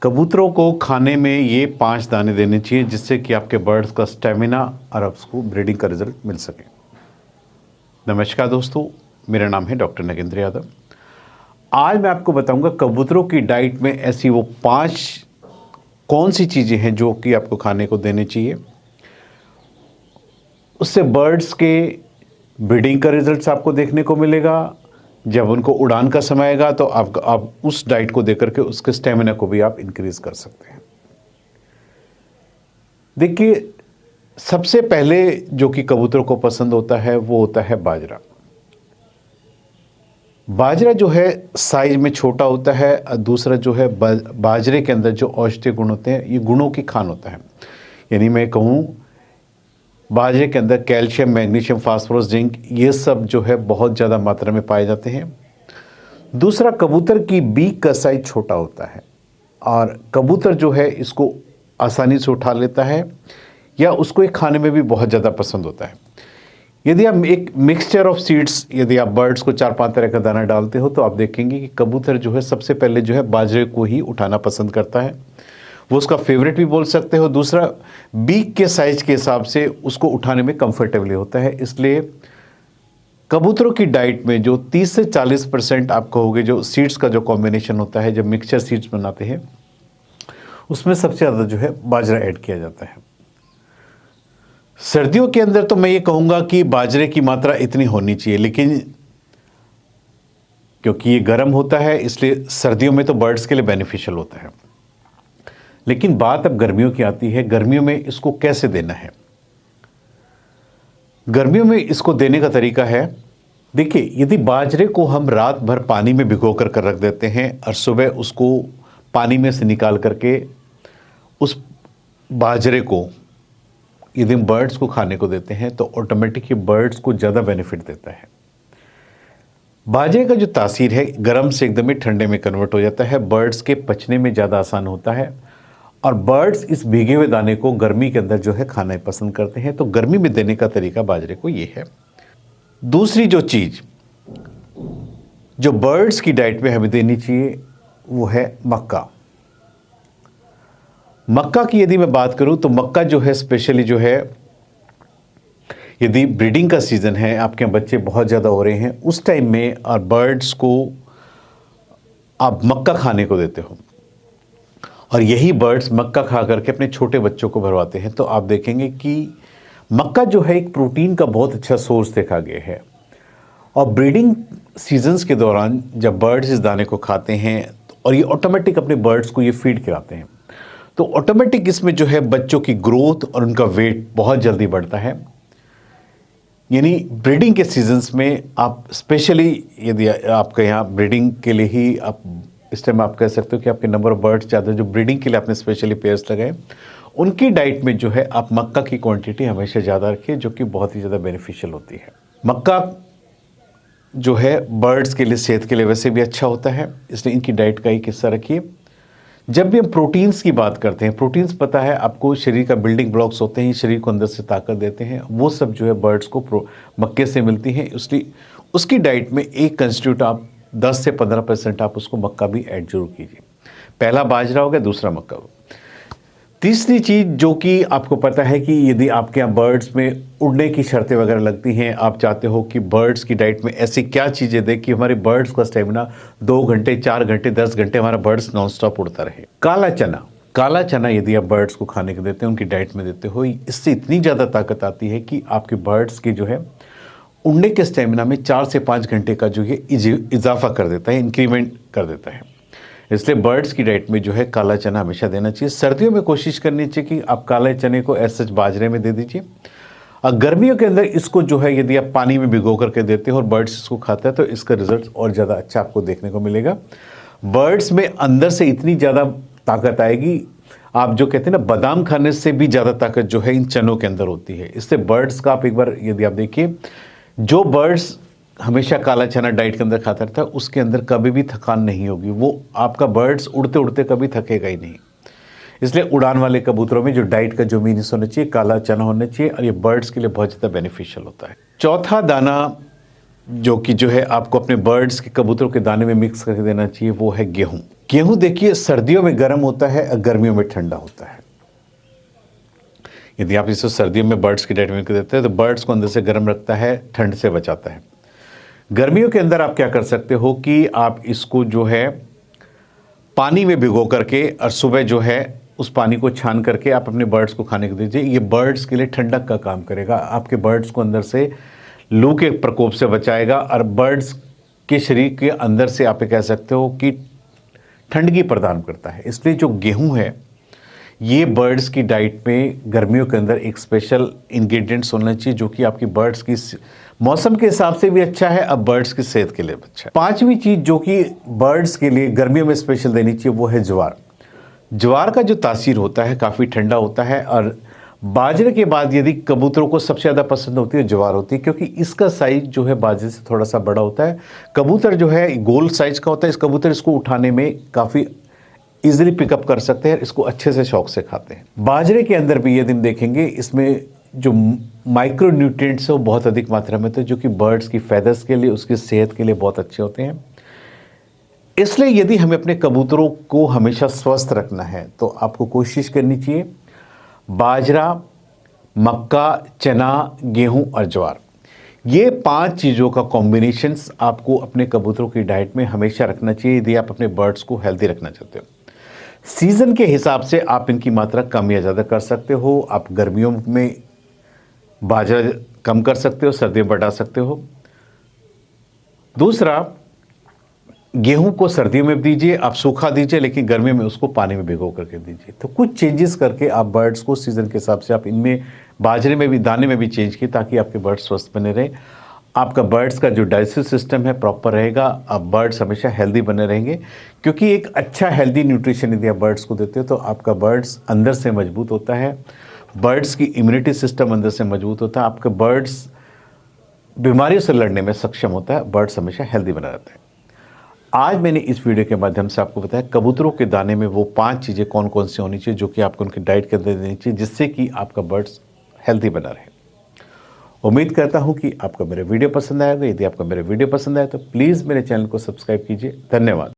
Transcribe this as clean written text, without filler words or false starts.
कबूतरों को खाने में ये 5 दाने देने चाहिए जिससे कि आपके बर्ड्स का स्टेमिना और आपको ब्रीडिंग का रिजल्ट मिल सके। नमस्कार दोस्तों, मेरा नाम है डॉक्टर नगेंद्र यादव। आज मैं आपको बताऊंगा कबूतरों की डाइट में ऐसी वो 5 कौन सी चीज़ें हैं जो कि आपको खाने को देने चाहिए। उससे बर्ड्स के ब्रीडिंग का रिजल्ट्स आपको देखने को मिलेगा। जब उनको उड़ान का समय आएगा तो आप उस डाइट को देकर के उसके स्टेमिना को भी आप इंक्रीज कर सकते हैं। देखिए, सबसे पहले जो कि कबूतरों को पसंद होता है वो होता है बाजरा। बाजरा जो है साइज में छोटा होता है और दूसरा जो है बाजरे के अंदर जो औषधीय गुण होते हैं ये गुणों की खान होता है। यानी मैं कहूँ बाजरे के अंदर कैल्शियम, मैग्नीशियम, फास्फोरस, जिंक ये सब जो है बहुत ज़्यादा मात्रा में पाए जाते हैं। दूसरा, कबूतर की बीक का साइज छोटा होता है और कबूतर जो है इसको आसानी से उठा लेता है या उसको एक खाने में भी बहुत ज़्यादा पसंद होता है। यदि आप एक मिक्सचर ऑफ सीड्स, यदि आप बर्ड्स को 4-5 तरह का दाना डालते हो तो आप देखेंगे कि कबूतर जो है सबसे पहले जो है बाजरे को ही उठाना पसंद करता है। वो उसका फेवरेट भी बोल सकते हो। दूसरा, बीक के साइज के हिसाब से उसको उठाने में कंफर्टेबली होता है। इसलिए कबूतरों की डाइट में जो 30 से 40% आप कहोगे जो सीड्स का जो कॉम्बिनेशन होता है, जब मिक्सचर सीड्स बनाते हैं उसमें सबसे ज़्यादा जो है बाजरा ऐड किया जाता है। सर्दियों के अंदर तो मैं ये कहूँगा कि बाजरे की मात्रा इतनी होनी चाहिए, लेकिन क्योंकि ये गर्म होता है इसलिए सर्दियों में तो बर्ड्स के लिए बेनिफिशियल होता है। लेकिन बात अब गर्मियों की आती है, गर्मियों में इसको कैसे देना है। गर्मियों में इसको देने का तरीका है, देखिए, यदि बाजरे को हम रात भर पानी में भिगो कर रख देते हैं और सुबह उसको पानी में से निकाल करके उस बाजरे को यदि हम बर्ड्स को खाने को देते हैं तो ऑटोमेटिक ये बर्ड्स को ज़्यादा बेनिफिट देता है। बाजरे का जो तासीर है गर्म से एकदम ही ठंडे में कन्वर्ट हो जाता है, बर्ड्स के पचने में ज़्यादा आसान होता है और बर्ड्स इस भीगे हुए दाने को गर्मी के अंदर जो है खाना पसंद करते हैं। तो गर्मी में देने का तरीका बाजरे को ये है। दूसरी जो चीज़ जो बर्ड्स की डाइट में हमें देनी चाहिए वो है मक्का। मक्का की यदि मैं बात करूं तो मक्का जो है स्पेशली जो है यदि ब्रीडिंग का सीज़न है, आपके यहाँ बच्चे बहुत ज़्यादा हो रहे हैं, उस टाइम में और बर्ड्स को आप मक्का खाने को देते हो और यही बर्ड्स मक्का खा करके अपने छोटे बच्चों को भरवाते हैं तो आप देखेंगे कि मक्का जो है एक प्रोटीन का बहुत अच्छा सोर्स देखा गया है। और ब्रीडिंग सीजन्स के दौरान जब बर्ड्स इस दाने को खाते हैं और ये ऑटोमेटिक अपने बर्ड्स को ये फीड कराते हैं तो ऑटोमेटिक इसमें जो है बच्चों की ग्रोथ और उनका वेट बहुत जल्दी बढ़ता है। यानी ब्रीडिंग के सीजन्स में आप स्पेशली यदि आपके यहाँ ब्रीडिंग के लिए ही आप इस टाइम आप कह सकते हो कि आपके नंबर ऑफ बर्ड्स ज़्यादा जो ब्रीडिंग के लिए आपने स्पेशली पेयर्स लगाए, उनकी डाइट में जो है आप मक्का की क्वांटिटी हमेशा ज़्यादा रखिए जो कि बहुत ही ज़्यादा बेनिफिशियल होती है। मक्का जो है बर्ड्स के लिए, सेहत के लिए वैसे भी अच्छा होता है, इसलिए इनकी डाइट का एक हिस्सा रखिए। जब भी हम प्रोटीन्स की बात करते हैं, प्रोटीन्स पता है आपको शरीर का बिल्डिंग ब्लॉक्स होते हैं, शरीर को अंदर से ताकत देते हैं, वो सब जो है बर्ड्स को मक्के से मिलती हैं। इसलिए उसकी डाइट में एक कंस्टिट्यूट आप 10 से 15% आप उसको मक्का भी ऐड जरूर कीजिए। पहला बाजरा हो गया, दूसरा मक्का हो। तीसरी चीज़ जो कि आपको पता है कि यदि आपके यहाँ बर्ड्स में उड़ने की शर्तें वगैरह लगती हैं, आप चाहते हो कि बर्ड्स की डाइट में ऐसी क्या चीज़ें दें कि हमारे बर्ड्स का स्टेमिना 2 घंटे, 4 घंटे, 10 घंटे हमारा बर्ड्स नॉन स्टॉप उड़ता रहे। काला चना यदि आप बर्ड्स को खाने को देते हैं, उनकी डाइट में देते हो, इससे इतनी ज़्यादा ताकत आती है कि आपके बर्ड्स की जो है उड़ने के स्टेमिना में 4 से 5 घंटे का जो है इजाफा कर देता है, इंक्रीमेंट कर देता है। इसलिए बर्ड्स की डाइट में जो है काला चना हमेशा देना चाहिए। सर्दियों में कोशिश करनी चाहिए कि आप काले चने को एज सच बाजरे में दे दीजिए और गर्मियों के अंदर इसको जो है यदि आप पानी में भिगो करके देते हो और बर्ड्स इसको खाता है तो इसका रिजल्ट और ज़्यादा अच्छा आपको देखने को मिलेगा। बर्ड्स में अंदर से इतनी ज़्यादा ताकत आएगी, आप जो कहते हैं ना बादाम खाने से भी ज़्यादा ताकत जो है इन चनों के अंदर होती है। इससे बर्ड्स का आप एक बार यदि आप देखिए, जो बर्ड्स हमेशा काला चना डाइट के अंदर खाता रहता है उसके अंदर कभी भी थकान नहीं होगी, वो आपका बर्ड्स उड़ते उड़ते कभी थकेगा ही नहीं। इसलिए उड़ान वाले कबूतरों में जो डाइट का जो मीन्स होना चाहिए, काला चना होना चाहिए और ये बर्ड्स के लिए बहुत ज़्यादा बेनिफिशियल होता है। चौथा दाना जो कि जो है आपको अपने बर्ड्स के कबूतरों के दाने में मिक्स करके देना चाहिए वो है गेहूँ। गेहूं देखिए सर्दियों में गर्म होता है और गर्मियों में ठंडा होता है। यदि आप इसे सर्दियों में बर्ड्स की डाइट में देते हैं तो बर्ड्स को अंदर से गर्म रखता है, ठंड से बचाता है। गर्मियों के अंदर आप क्या कर सकते हो कि आप इसको जो है पानी में भिगो करके और सुबह जो है उस पानी को छान करके आप अपने बर्ड्स को खाने को दीजिए। ये बर्ड्स के लिए ठंडक का काम करेगा, आपके बर्ड्स को अंदर से लू के प्रकोप से बचाएगा और बर्ड्स के शरीर के अंदर से आप कह सकते हो कि ठंडगी प्रदान करता है। इसलिए जो गेहूं है ये बर्ड्स की डाइट में गर्मियों के अंदर एक स्पेशल इंग्रेडिएंट्स होना चाहिए जो कि आपकी बर्ड्स की मौसम के हिसाब से भी अच्छा है और बर्ड्स की सेहत के लिए भी अच्छा है। पांचवी चीज़ जो कि बर्ड्स के लिए गर्मियों में स्पेशल देनी चाहिए वो है ज्वार। ज्वार का जो तासीर होता है काफ़ी ठंडा होता है और बाजरे के बाद यदि कबूतरों को सबसे ज़्यादा पसंद होती है ज्वार होती है, क्योंकि इसका साइज जो है बाजरे से थोड़ा सा बड़ा होता है। कबूतर जो है गोल साइज का होता है, इस कबूतर इसको उठाने में काफ़ी इजीली पिकअप कर सकते हैं, इसको अच्छे से शौक से खाते हैं। बाजरे के अंदर भी यदि हम देखेंगे इसमें जो माइक्रो न्यूट्रिएंट्स है वो बहुत अधिक मात्रा में होते हैं जो कि बर्ड्स की फैदर्स के लिए, उसकी सेहत के लिए बहुत अच्छे होते हैं। इसलिए यदि हमें अपने कबूतरों को हमेशा स्वस्थ रखना है तो आपको कोशिश करनी चाहिए बाजरा, मक्का, चना, गेहूं और ज्वार, ये 5 चीज़ों का कॉम्बिनेशंस आपको अपने कबूतरों की डाइट में हमेशा रखना चाहिए यदि आप अपने बर्ड्स को हेल्दी रखना चाहते हो। सीज़न के हिसाब से आप इनकी मात्रा कम या ज़्यादा कर सकते हो। आप गर्मियों में बाजरा कम कर सकते हो, सर्दियों में बढ़ा सकते हो। दूसरा, गेहूं को सर्दियों में दीजिए, आप सूखा दीजिए, लेकिन गर्मियों में उसको पानी में भिगो करके दीजिए। तो कुछ चेंजेस करके आप बर्ड्स को सीज़न के हिसाब से आप इनमें बाजरे में भी, दाने में भी चेंज किए ताकि आपके बर्ड्स स्वस्थ बने रहे। आपका बर्ड्स का जो डाइजेस्टिव सिस्टम है प्रॉपर रहेगा, आप बर्ड्स हमेशा हेल्दी बने रहेंगे, क्योंकि एक अच्छा हेल्दी न्यूट्रिशन यदि आप बर्ड्स को देते हो तो आपका बर्ड्स अंदर से मजबूत होता है, बर्ड्स की इम्यूनिटी सिस्टम अंदर से मजबूत होता है, आपका बर्ड्स बीमारियों से लड़ने में सक्षम होता है, बर्ड्स हमेशा हेल्दी बना रहता है। आज मैंने इस वीडियो के माध्यम से आपको बताया कबूतरों के दाने में वो 5 चीज़ें कौन कौन सी होनी चाहिए जो कि आपको उनकी डाइट के अंदर देनी चाहिए जिससे कि आपका बर्ड्स हेल्दी बना रहे। उम्मीद करता हूं कि आपको मेरे वीडियो पसंद आएगा। यदि आपको मेरे वीडियो पसंद आए तो प्लीज़ मेरे चैनल को सब्सक्राइब कीजिए। धन्यवाद।